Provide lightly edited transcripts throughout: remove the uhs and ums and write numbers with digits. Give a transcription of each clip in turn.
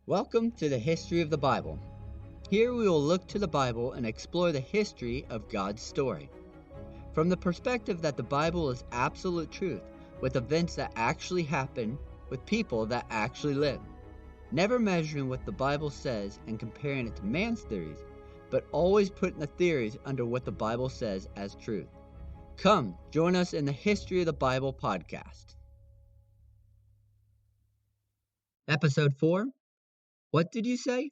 Welcome to the History of the Bible. Here we will look to the Bible and explore the history of God's story. From the perspective that the Bible is absolute truth, with events that actually happen, with people that actually live. Never measuring what the Bible says and comparing it to man's theories, but always putting the theories under what the Bible says as truth. Come, join us in the History of the Bible podcast. Episode 4. What did you say?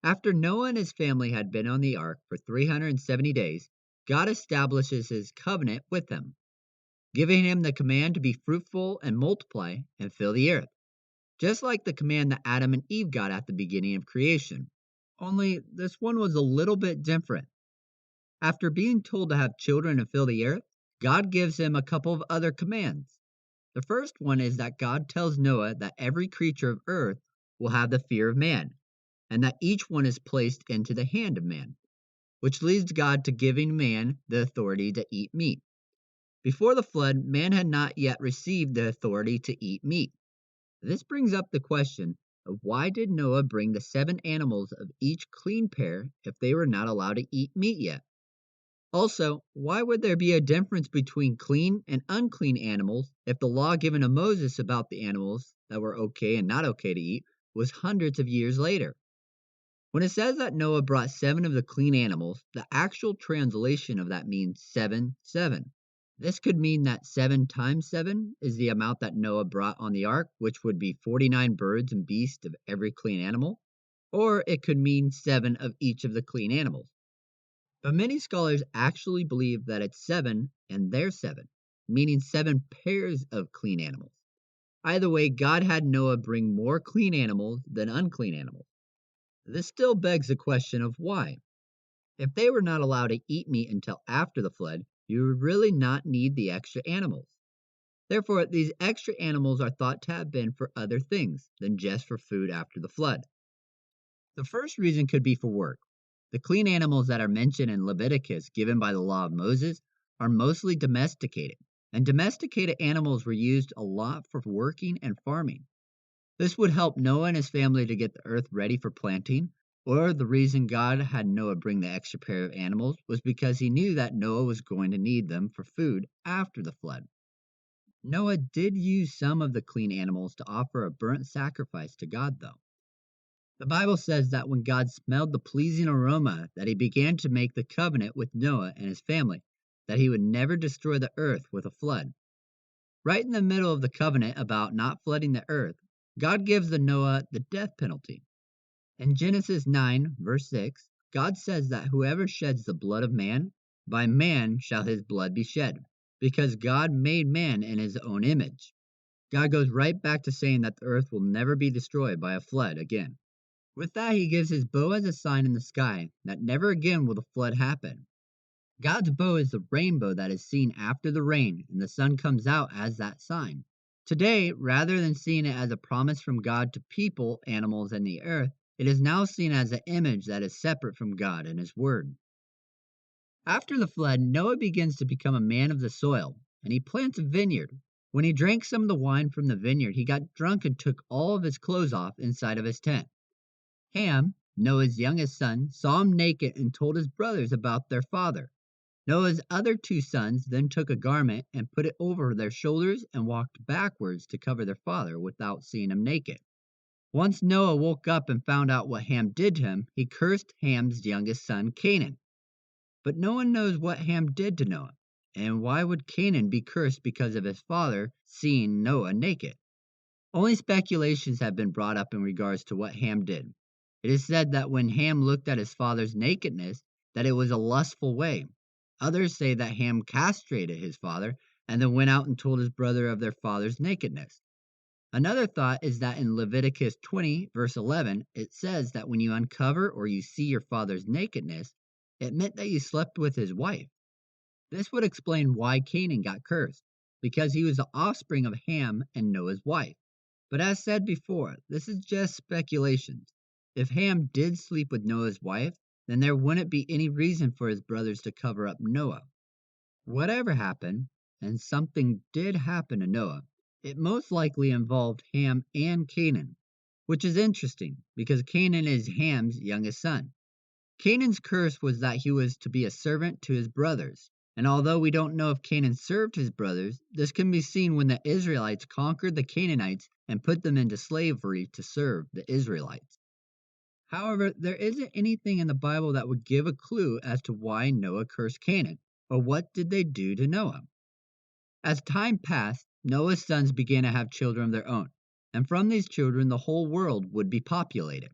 After Noah and his family had been on the ark for 370 days, God establishes his covenant with them, giving him the command to be fruitful and multiply and fill the earth, just like the command that Adam and Eve got at the beginning of creation. Only this one was a little bit different. After being told to have children and fill the earth, God gives him a couple of other commands. The first one is that God tells Noah that every creature of earth will have the fear of man, and that each one is placed into the hand of man, which leads God to giving man the authority to eat meat. Before the flood, man had not yet received the authority to eat meat. This brings up the question of why did Noah bring the 7 animals of each clean pair if they were not allowed to eat meat yet? Also, why would there be a difference between clean and unclean animals if the law given to Moses about the animals that were okay and not okay to eat was hundreds of years later? When it says that Noah brought 7 of the clean animals, the actual translation of that means 7, 7. This could mean that 7 times 7 is the amount that Noah brought on the ark, which would be 49 birds and beasts of every clean animal, or it could mean 7 of each of the clean animals. But many scholars actually believe that it's 7 and their 7, meaning 7 pairs of clean animals. Either way, God had Noah bring more clean animals than unclean animals. This still begs the question of why. If they were not allowed to eat meat until after the flood, you would really not need the extra animals. Therefore, these extra animals are thought to have been for other things than just for food after the flood. The first reason could be for work. The clean animals that are mentioned in Leviticus given by the law of Moses are mostly domesticated, and domesticated animals were used a lot for working and farming. This would help Noah and his family to get the earth ready for planting, or the reason God had Noah bring the extra pair of animals was because he knew that Noah was going to need them for food after the flood. Noah did use some of the clean animals to offer a burnt sacrifice to God, though. The Bible says that when God smelled the pleasing aroma, that he began to make the covenant with Noah and his family, that he would never destroy the earth with a flood. Right in the middle of the covenant about not flooding the earth, God gives the Noah the death penalty. In Genesis 9, verse 6, God says that whoever sheds the blood of man, by man shall his blood be shed, because God made man in his own image. God goes right back to saying that the earth will never be destroyed by a flood again. With that, he gives his bow as a sign in the sky that never again will the flood happen. God's bow is the rainbow that is seen after the rain, and the sun comes out as that sign. Today, rather than seeing it as a promise from God to people, animals, and the earth, it is now seen as an image that is separate from God and his word. After the flood, Noah begins to become a man of the soil, and he plants a vineyard. When he drank some of the wine from the vineyard, he got drunk and took all of his clothes off inside of his tent. Ham, Noah's youngest son, saw him naked and told his brothers about their father. Noah's other 2 sons then took a garment and put it over their shoulders and walked backwards to cover their father without seeing him naked. Once Noah woke up and found out what Ham did to him, he cursed Ham's youngest son, Canaan. But no one knows what Ham did to Noah, and why would Canaan be cursed because of his father seeing Noah naked? Only speculations have been brought up in regards to what Ham did. It is said that when Ham looked at his father's nakedness, that it was a lustful way. Others say that Ham castrated his father and then went out and told his brother of their father's nakedness. Another thought is that in Leviticus 20, verse 11, it says that when you uncover or you see your father's nakedness, it meant that you slept with his wife. This would explain why Canaan got cursed, because he was the offspring of Ham and Noah's wife. But as said before, this is just speculations. If Ham did sleep with Noah's wife, then there wouldn't be any reason for his brothers to cover up Noah. Whatever happened, and something did happen to Noah, it most likely involved Ham and Canaan. which is interesting because Canaan is Ham's youngest son. Canaan's curse was that he was to be a servant to his brothers. And although we don't know if Canaan served his brothers, this can be seen when the Israelites conquered the Canaanites and put them into slavery to serve the Israelites. However, there isn't anything in the Bible that would give a clue as to why Noah cursed Canaan, or what did they do to Noah. As time passed, Noah's sons began to have children of their own, and from these children the whole world would be populated.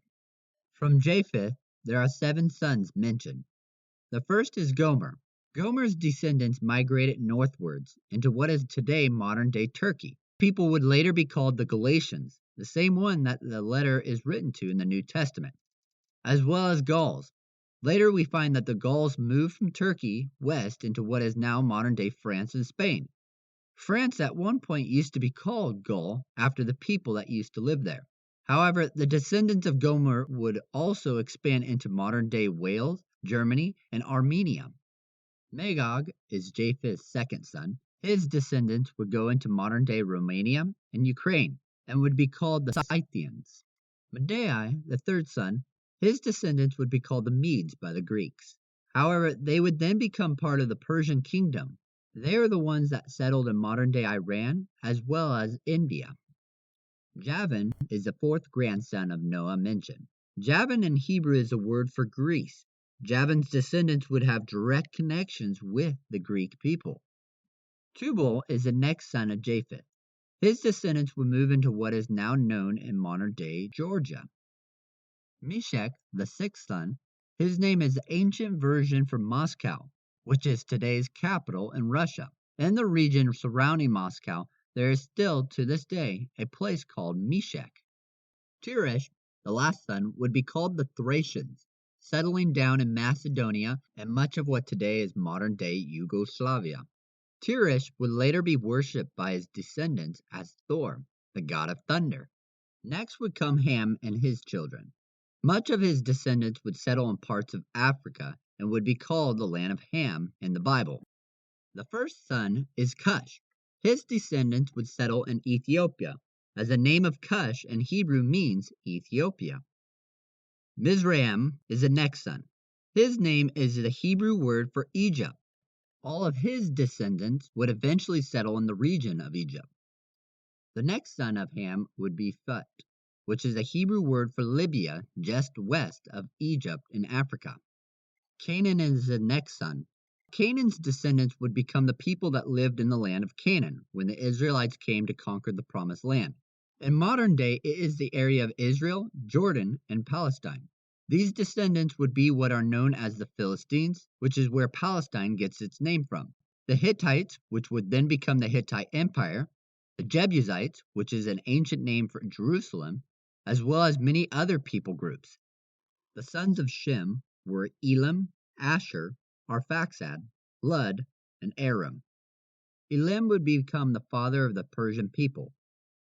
From Japheth, there are 7 sons mentioned. The first is Gomer. Gomer's descendants migrated northwards into what is today modern-day Turkey. People would later be called the Galatians, the same one that the letter is written to in the New Testament, as well as Gauls. Later we find that the Gauls moved from Turkey west into what is now modern-day France and Spain. France at one point used to be called Gaul after the people that used to live there. However, the descendants of Gomer would also expand into modern-day Wales, Germany, and Armenia. Magog is Japheth's second son. His descendants would go into modern-day Romania and Ukraine and would be called the Scythians. Medai, the third son, his descendants would be called the Medes by the Greeks. However, they would then become part of the Persian kingdom. They are the ones that settled in modern-day Iran as well as India. Javan is the fourth grandson of Noah mentioned. Javan in Hebrew is a word for Greece. Javan's descendants would have direct connections with the Greek people. Tubal is the next son of Japheth. His descendants would move into what is now known in modern-day Georgia. Meshech, the sixth son, his name is the ancient version for Moscow, which is today's capital in Russia. In the region surrounding Moscow, there is still, to this day, a place called Meshech. Tiresh, the last son, would be called the Thracians, settling down in Macedonia and much of what today is modern-day Yugoslavia. Tiresh would later be worshipped by his descendants as Thor, the god of thunder. Next would come Ham and his children. Much of his descendants would settle in parts of Africa and would be called the land of Ham in the Bible. The first son is Cush. His descendants would settle in Ethiopia, as the name of Cush in Hebrew means Ethiopia. Mizraim is the next son. His name is the Hebrew word for Egypt. All of his descendants would eventually settle in the region of Egypt. The next son of Ham would be Phut, which is a Hebrew word for Libya just west of Egypt in Africa. Canaan is the next son. Canaan's descendants would become the people that lived in the land of Canaan when the Israelites came to conquer the Promised Land. In modern day, it is the area of Israel, Jordan, and Palestine. These descendants would be what are known as the Philistines, which is where Palestine gets its name from. The Hittites, which would then become the Hittite Empire. The Jebusites, which is an ancient name for Jerusalem, as well as many other people groups. The sons of Shem were Elam, Asher, Arphaxad, Lud, and Aram. Elam would become the father of the Persian people.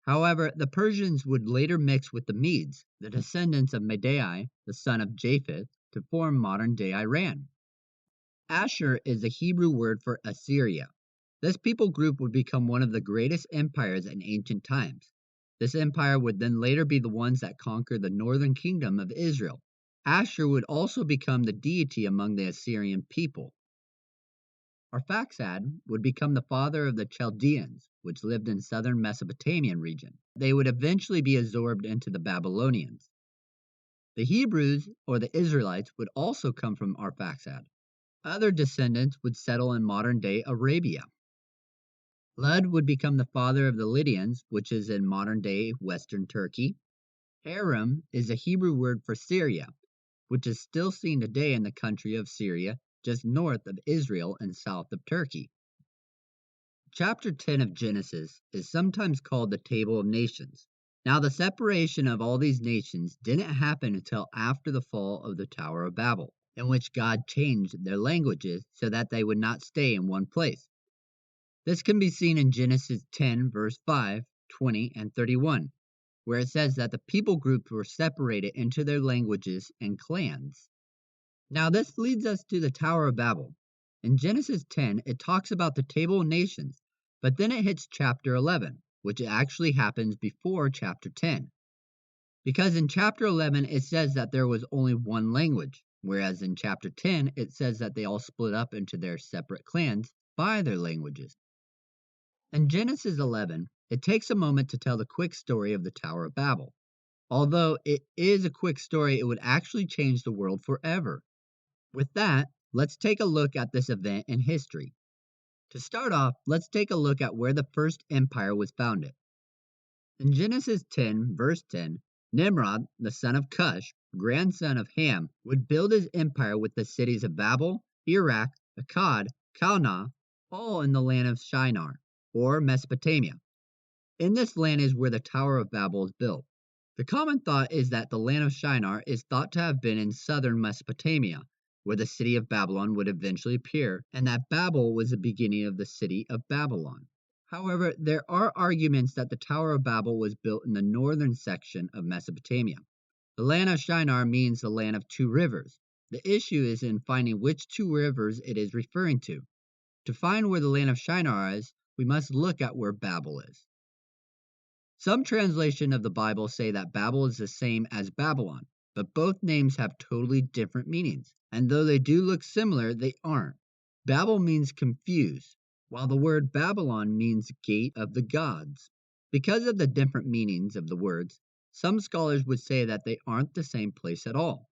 However, the Persians would later mix with the Medes, the descendants of Medai, the son of Japheth, to form modern-day Iran. Asher is the Hebrew word for Assyria. This people group would become one of the greatest empires in ancient times. This empire would then later be the ones that conquered the northern kingdom of Israel. Asher would also become the deity among the Assyrian people. Arphaxad would become the father of the Chaldeans, which lived in southern Mesopotamian region. They would eventually be absorbed into the Babylonians. The Hebrews, or the Israelites, would also come from Arphaxad. Other descendants would settle in modern-day Arabia. Lud would become the father of the Lydians, which is in modern-day Western Turkey. Aram is a Hebrew word for Syria, which is still seen today in the country of Syria, just north of Israel and south of Turkey. Chapter 10 of Genesis is sometimes called the Table of Nations. Now, the separation of all these nations didn't happen until after the fall of the Tower of Babel, in which God changed their languages so that they would not stay in one place. This can be seen in Genesis 10, verse 5, 20, and 31, where it says that the people groups were separated into their languages and clans. Now, this leads us to the Tower of Babel. In Genesis 10, it talks about the Table of Nations, but then it hits chapter 11, which actually happens before chapter 10. Because in chapter 11 it says that there was only one language, whereas in chapter 10 it says that they all split up into their separate clans by their languages. In Genesis 11, it takes a moment to tell the quick story of the Tower of Babel. Although it is a quick story, it would actually change the world forever. With that, let's take a look at this event in history. To start off, let's take a look at where the first empire was founded. In Genesis 10, verse 10, Nimrod, the son of Cush, grandson of Ham, would build his empire with the cities of Babel, Erech, Akkad, Calneh, all in the land of Shinar, or Mesopotamia. In this land is where the Tower of Babel is built. The common thought is that the land of Shinar is thought to have been in southern Mesopotamia, where the city of Babylon would eventually appear, and that Babel was the beginning of the city of Babylon. However, there are arguments that the Tower of Babel was built in the northern section of Mesopotamia. The land of Shinar means the land of two rivers. The issue is in finding which two rivers it is referring to. To find where the land of Shinar is, we must look at where Babel is. Some translations of the Bible say that Babel is the same as Babylon, but both names have totally different meanings, and though they do look similar, they aren't. Babel means confused, while the word Babylon means gate of the gods. Because of the different meanings of the words, some scholars would say that they aren't the same place at all.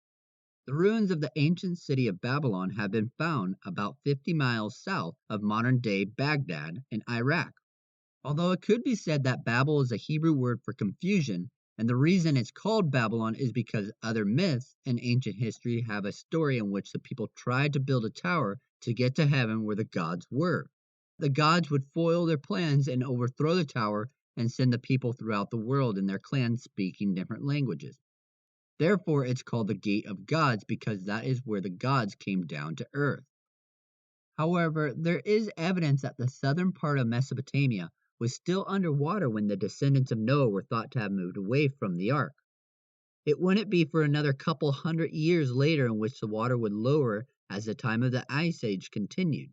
The ruins of the ancient city of Babylon have been found about 50 miles south of modern-day Baghdad in Iraq. Although it could be said that Babel is a Hebrew word for confusion, and the reason it's called Babylon is because other myths in ancient history have a story in which the people tried to build a tower to get to heaven where the gods were. The gods would foil their plans and overthrow the tower and send the people throughout the world in their clans speaking different languages. Therefore, it's called the Gate of Gods because that is where the gods came down to earth. However, there is evidence that the southern part of Mesopotamia was still underwater when the descendants of Noah were thought to have moved away from the ark. It wouldn't be for another couple hundred years later in which the water would lower as the time of the Ice Age continued.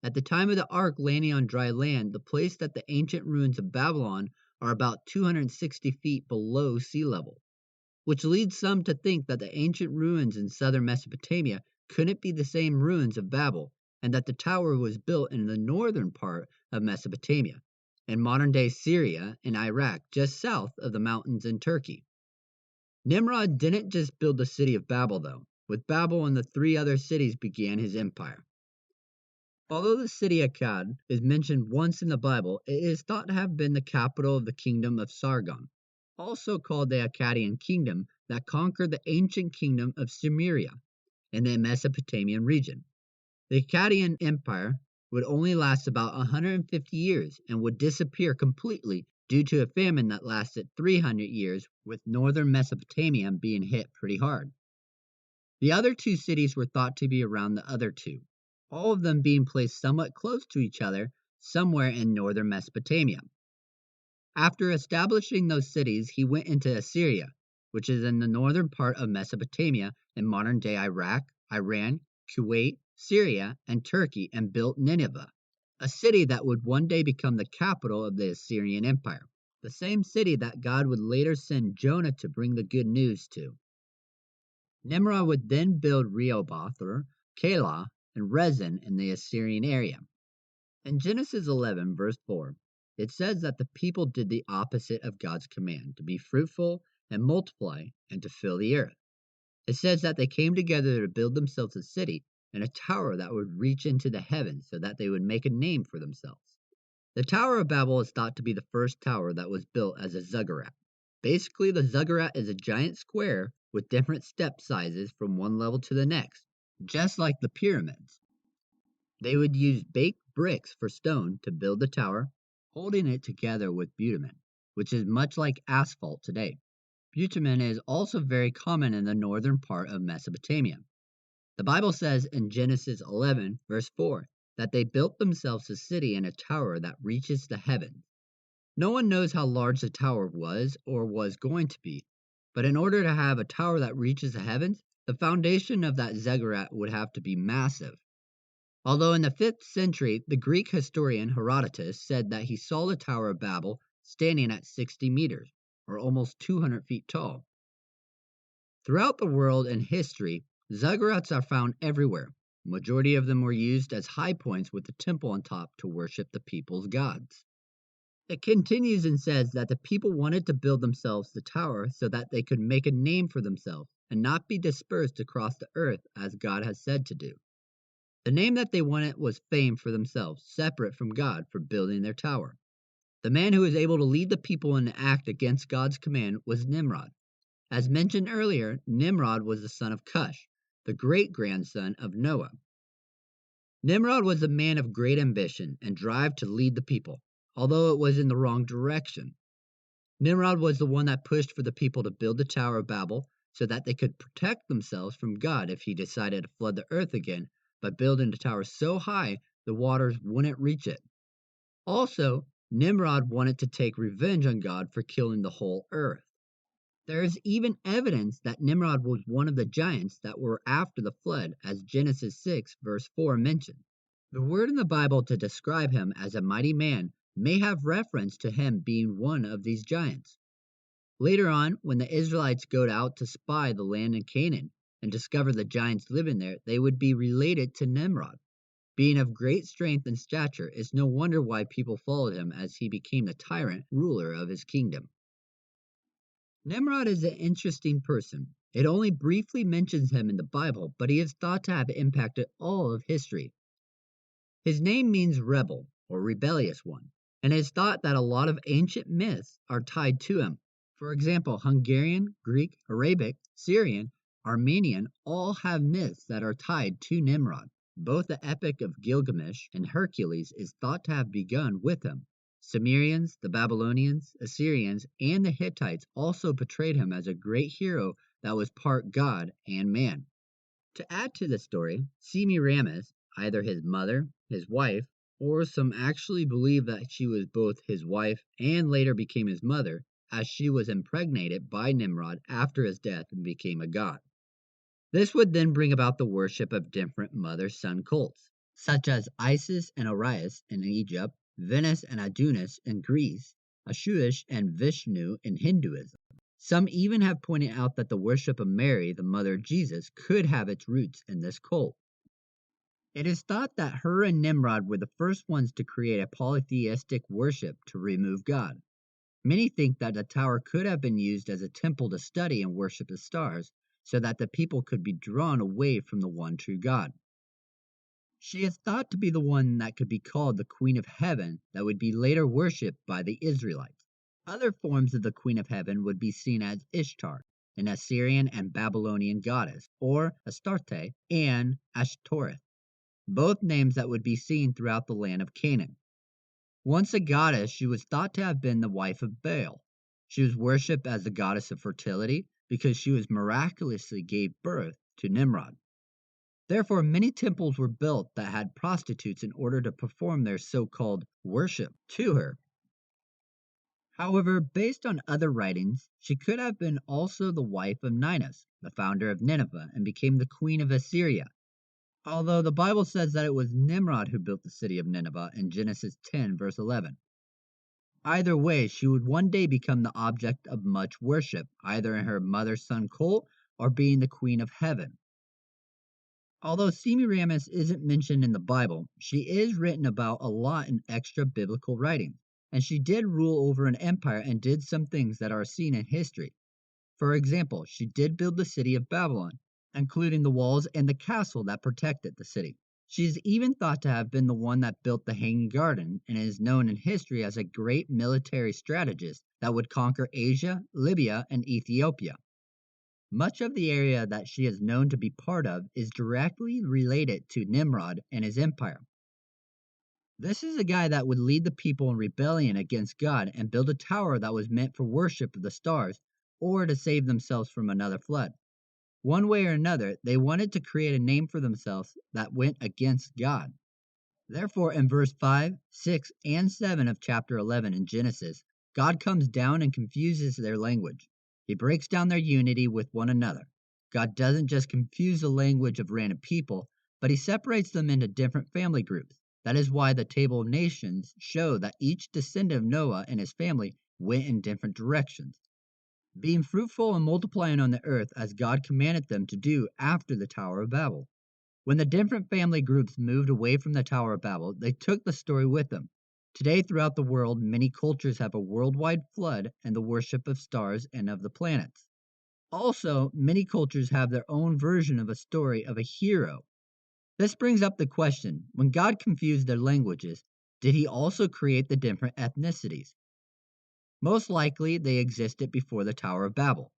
At the time of the ark landing on dry land, the place that the ancient ruins of Babylon are about 260 feet below sea level, which leads some to think that the ancient ruins in southern Mesopotamia couldn't be the same ruins of Babel, and that the tower was built in the northern part of Mesopotamia, in modern-day Syria and Iraq, just south of the mountains in Turkey. Nimrod didn't just build the city of Babel, though. With Babel and the three other cities began his empire. Although the city Akkad is mentioned once in the Bible, it is thought to have been the capital of the kingdom of Sargon, also called the Akkadian kingdom, that conquered the ancient kingdom of Sumeria in the Mesopotamian region. The Akkadian Empire would only last about 150 years and would disappear completely due to a famine that lasted 300 years, with northern Mesopotamia being hit pretty hard. The other two cities were thought to be around the other two, all of them being placed somewhat close to each other somewhere in northern Mesopotamia. After establishing those cities, he went into Assyria, which is in the northern part of Mesopotamia in modern-day Iraq, Iran, Kuwait, Syria, and Turkey, and built Nineveh, a city that would one day become the capital of the Assyrian Empire, the same city that God would later send Jonah to bring the good news to. Nimrod would then build Rehoboth, Calah, and Rezin in the Assyrian area. In Genesis 11, verse 4, it says that the people did the opposite of God's command to be fruitful and multiply and to fill the earth. It says that they came together to build themselves a city and a tower that would reach into the heavens so that they would make a name for themselves. The Tower of Babel is thought to be the first tower that was built as a ziggurat. Basically, the ziggurat is a giant square with different step sizes from one level to the next, just like the pyramids. They would use baked bricks for stone to build the tower, holding it together with bitumen, which is much like asphalt today. Bitumen is also very common in the northern part of Mesopotamia. The Bible says in Genesis 11, verse 4, that they built themselves a city and a tower that reaches the heavens. No one knows how large the tower was or was going to be, but in order to have a tower that reaches the heavens, the foundation of that ziggurat would have to be massive. Although in the 5th century, the Greek historian Herodotus said that he saw the Tower of Babel standing at 60 meters. or almost 200 feet tall. Throughout the world and history, ziggurats are found everywhere. Majority of them were used as high points with the temple on top to worship the people's gods. It continues and says that the people wanted to build themselves the tower so that they could make a name for themselves and not be dispersed across the earth as God has said to do. The name that they wanted was fame for themselves, separate from God for building their tower. The man who was able to lead the people in an act against God's command was Nimrod. As mentioned earlier, Nimrod was the son of Cush, the great-grandson of Noah. Nimrod was a man of great ambition and drive to lead the people, although it was in the wrong direction. Nimrod was the one that pushed for the people to build the Tower of Babel so that they could protect themselves from God if he decided to flood the earth again by building the tower so high the waters wouldn't reach it. Also, Nimrod wanted to take revenge on God for killing the whole earth. There is even evidence that Nimrod was one of the giants that were after the flood, as Genesis 6, verse 4 mentioned. The word in the Bible to describe him as a mighty man may have reference to him being one of these giants. Later on, when the Israelites go out to spy the land in Canaan and discover the giants living there, they would be related to Nimrod. Being of great strength and stature, it's no wonder why people followed him as he became the tyrant ruler of his kingdom. Nimrod is an interesting person. It only briefly mentions him in the Bible, but he is thought to have impacted all of history. His name means rebel or rebellious one, and it is thought that a lot of ancient myths are tied to him. For example, Hungarian, Greek, Arabic, Syrian, Armenian all have myths that are tied to Nimrod. Both the Epic of Gilgamesh and Hercules is thought to have begun with him. Sumerians, the Babylonians, Assyrians, and the Hittites also portrayed him as a great hero that was part god and man. To add to the story, Semiramis, either his mother, his wife, or some actually believe that she was both his wife and later became his mother, as she was impregnated by Nimrod after his death and became a god. This would then bring about the worship of different mother-son cults, such as Isis and Orius in Egypt, Venus and Adonis in Greece, Ashuish and Vishnu in Hinduism. Some even have pointed out that the worship of Mary, the mother of Jesus, could have its roots in this cult. It is thought that her and Nimrod were the first ones to create a polytheistic worship to remove God. Many think that the tower could have been used as a temple to study and worship the stars, so that the people could be drawn away from the one true God. She is thought to be the one that could be called the Queen of Heaven that would be later worshipped by the Israelites. Other forms of the Queen of Heaven would be seen as Ishtar, an Assyrian and Babylonian goddess, or Astarte and Ashtoreth, both names that would be seen throughout the land of Canaan. Once a goddess, she was thought to have been the wife of Baal. She was worshipped as the goddess of fertility because she was miraculously gave birth to Nimrod. Therefore, many temples were built that had prostitutes in order to perform their so-called worship to her. However, based on other writings, she could have been also the wife of Ninus, the founder of Nineveh, and became the queen of Assyria. Although the Bible says that it was Nimrod who built the city of Nineveh in Genesis 10, verse 11. Either way, she would one day become the object of much worship, either in her mother-son cult or being the queen of heaven. Although Semiramis isn't mentioned in the Bible, she is written about a lot in extra biblical writings, and she did rule over an empire and did some things that are seen in history. For example, she did build the city of Babylon, including the walls and the castle that protected the city. She is even thought to have been the one that built the Hanging Garden and is known in history as a great military strategist that would conquer Asia, Libya, and Ethiopia. Much of the area that she is known to be part of is directly related to Nimrod and his empire. This is a guy that would lead the people in rebellion against God and build a tower that was meant for worship of the stars or to save themselves from another flood. One way or another, they wanted to create a name for themselves that went against God. Therefore, in verse 5, 6, and 7 of chapter 11 in Genesis, God comes down and confuses their language. He breaks down their unity with one another. God doesn't just confuse the language of random people, but he separates them into different family groups. That is why the table of nations show that each descendant of Noah and his family went in different directions. being fruitful and multiplying on the earth as God commanded them to do after the Tower of Babel. When the different family groups moved away from the Tower of Babel, they took the story with them. Today, throughout the world, many cultures have a worldwide flood and the worship of stars and of the planets. Also, many cultures have their own version of a story of a hero. This brings up the question, when God confused their languages, did he also create the different ethnicities? Most likely, they existed before the Tower of Babel.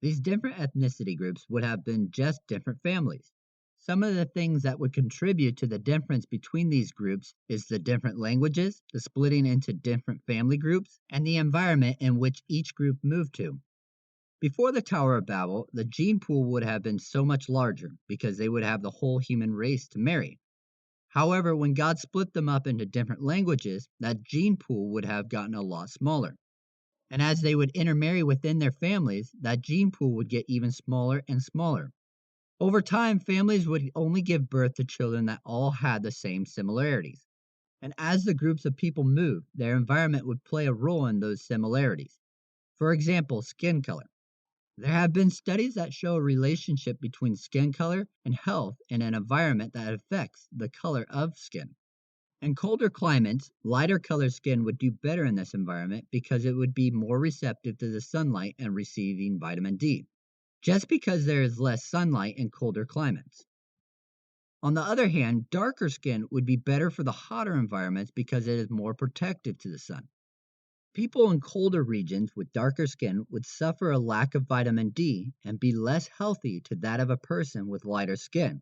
These different ethnicity groups would have been just different families. Some of the things that would contribute to the difference between these groups is the different languages, the splitting into different family groups, and the environment in which each group moved to. Before the Tower of Babel, the gene pool would have been so much larger because they would have the whole human race to marry. However, when God split them up into different languages, that gene pool would have gotten a lot smaller. And as they would intermarry within their families, that gene pool would get even smaller and smaller. Over time, families would only give birth to children that all had the same similarities. And as the groups of people moved, their environment would play a role in those similarities. For example, skin color. There have been studies that show a relationship between skin color and health in an environment that affects the color of skin. In colder climates, lighter colored skin would do better in this environment because it would be more receptive to the sunlight and receiving vitamin D, just because there is less sunlight in colder climates. On the other hand, darker skin would be better for the hotter environments because it is more protective to the sun. People in colder regions with darker skin would suffer a lack of vitamin D and be less healthy to that of a person with lighter skin.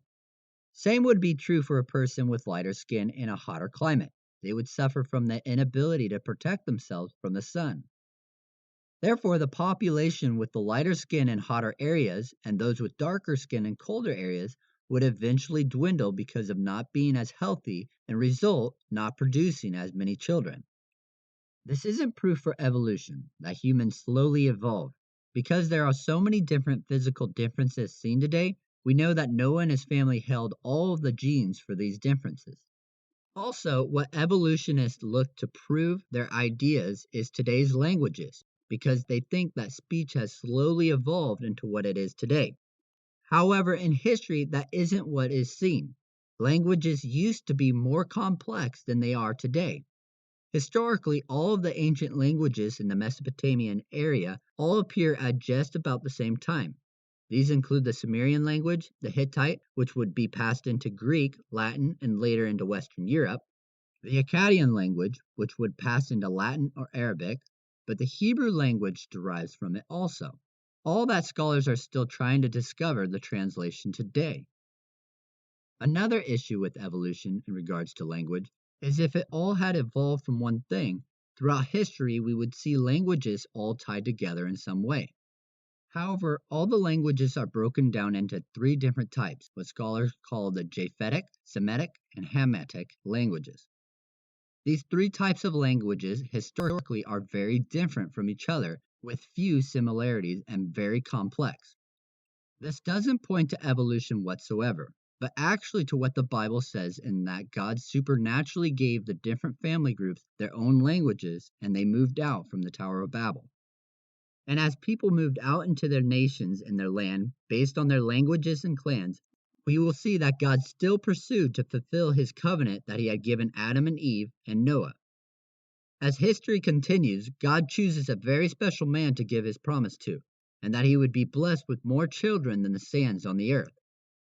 Same would be true for a person with lighter skin in a hotter climate. They would suffer from the inability to protect themselves from the sun. Therefore, the population with the lighter skin in hotter areas and those with darker skin in colder areas would eventually dwindle because of not being as healthy and result not producing as many children. This isn't proof for evolution, that humans slowly evolved. Because there are so many different physical differences seen today, we know that Noah and his family held all of the genes for these differences. Also, what evolutionists look to prove their ideas is today's languages, because they think that speech has slowly evolved into what it is today. However, in history, that isn't what is seen. Languages used to be more complex than they are today. Historically, all of the ancient languages in the Mesopotamian area all appear at just about the same time. These include the Sumerian language, the Hittite, which would be passed into Greek, Latin, and later into Western Europe, the Akkadian language, which would pass into Latin or Arabic, but the Hebrew language derives from it also. All that scholars are still trying to discover the translation today. Another issue with evolution in regards to language is if it all had evolved from one thing, throughout history we would see languages all tied together in some way. However, all the languages are broken down into three different types, what scholars call the Japhetic, Semitic, and Hamitic languages. These three types of languages historically are very different from each other, with few similarities and very complex. This doesn't point to evolution whatsoever, but actually to what the Bible says in that God supernaturally gave the different family groups their own languages and they moved out from the Tower of Babel. And as people moved out into their nations and their land based on their languages and clans, we will see that God still pursued to fulfill his covenant that he had given Adam and Eve and Noah. As history continues, God chooses a very special man to give his promise to, and that he would be blessed with more children than the sands on the earth.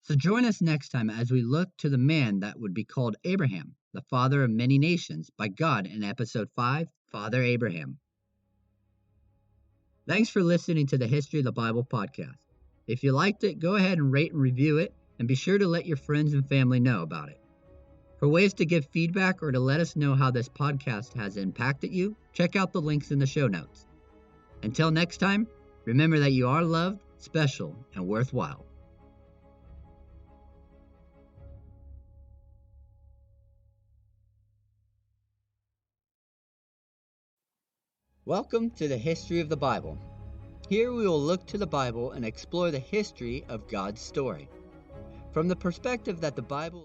So join us next time as we look to the man that would be called Abraham, the father of many nations, by God in episode 5, Father Abraham. Thanks for listening to the History of the Bible podcast. If you liked it, go ahead and rate and review it, and be sure to let your friends and family know about it. For ways to give feedback or to let us know how this podcast has impacted you, check out the links in the show notes. Until next time, remember that you are loved, special, and worthwhile. Welcome to the History of the Bible. Here we will look to the Bible and explore the history of God's story. From the perspective that the Bible